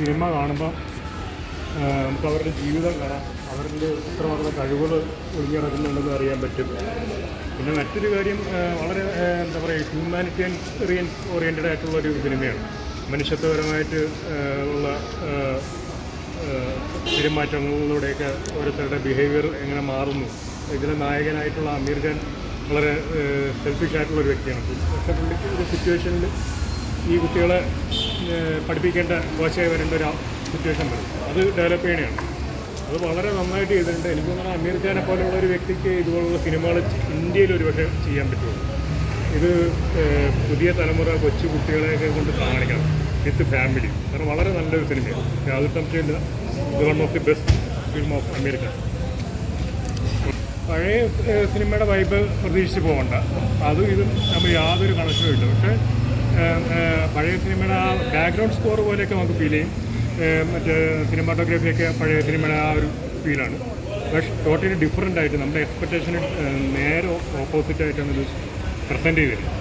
Cinema കാണുമ്പോൾ നമുക്ക് അവരുടെ ജീവിതം കാണാം, അവരുടെ എത്രമാത്രം കഴിവുകൾ ഒളിഞ്ഞിറങ്ങുന്നുണ്ടെന്ന് അറിയാൻ പറ്റും. പിന്നെ മറ്റൊരു കാര്യം വളരെ എന്താ പറയുക, ഹ്യൂമാനിറ്റേറിയൻ ഓറിയൻറ്റഡ് ആയിട്ടുള്ളൊരു സിനിമയാണ്. മനുഷ്യത്വപരമായിട്ട് ഉള്ള പെരുമാറ്റങ്ങളിലൂടെയൊക്കെ ഓരോരുത്തരുടെ ബിഹേവിയർ എങ്ങനെ മാറുന്നു. ഇതിലെ നായകനായിട്ടുള്ള അമീർ ഖാൻ വളരെ സെൽഫിഷ് ആയിട്ടുള്ളൊരു വ്യക്തിയാണ്. പക്ഷേ പുള്ളിക്ക് ഒരു സിറ്റുവേഷനിൽ ഈ കുട്ടികളെ പഠിപ്പിക്കേണ്ട കോച്ചായി വരേണ്ട ഒരു സിറ്റുവേഷൻ വരും. അത് ഡെവലപ്പ് ചെയ്യണതാണ്. അത് വളരെ നന്നായിട്ട് ചെയ്തിട്ടുണ്ട്. എനിക്ക് തോന്നുന്നു അമീർ ഖാനെ പോലെയുള്ള ഒരു വ്യക്തിക്ക് ഇതുപോലുള്ള സിനിമകൾ ഇന്ത്യയിൽ ഒരു പക്ഷേ ചെയ്യാൻ പറ്റുള്ളൂ. ഇത് പുതിയ തലമുറ കൊച്ചു കുട്ടികളെയൊക്കെ കൊണ്ട് കാണിക്കണം വിത്ത് ഫാമിലി. കാരണം വളരെ നല്ലൊരു സിനിമയാണ്. യാതൊരു സംശയമില്ല, ഇത് one of the best film of Aamir Khan. പഴയ സിനിമയുടെ വൈബ് പ്രതീക്ഷിച്ച് പോകണ്ട, അതും ഇതും നമ്മൾ യാതൊരു കണക്ഷനും ഇല്ല. പക്ഷേ പഴയ സിനിമയുടെ ആ ബാക്ക്ഗ്രൗണ്ട് സ്കോർ പോലെയൊക്കെ നമുക്ക് ഫീൽ ചെയ്യും. മറ്റേ സിനിമാറ്റോഗ്രാഫിയൊക്കെ പഴയ സിനിമയുടെ ആ ഒരു ഫീലാണ്. പക്ഷേ ടോട്ടലി ഡിഫറൻ്റ് ആയിട്ട് നമ്മുടെ എക്സ്പെക്റ്റേഷന് നേരെ ഓപ്പോസിറ്റായിട്ടാണ് ഇത് പ്രസൻറ്റ് ചെയ്തിരുന്നത്.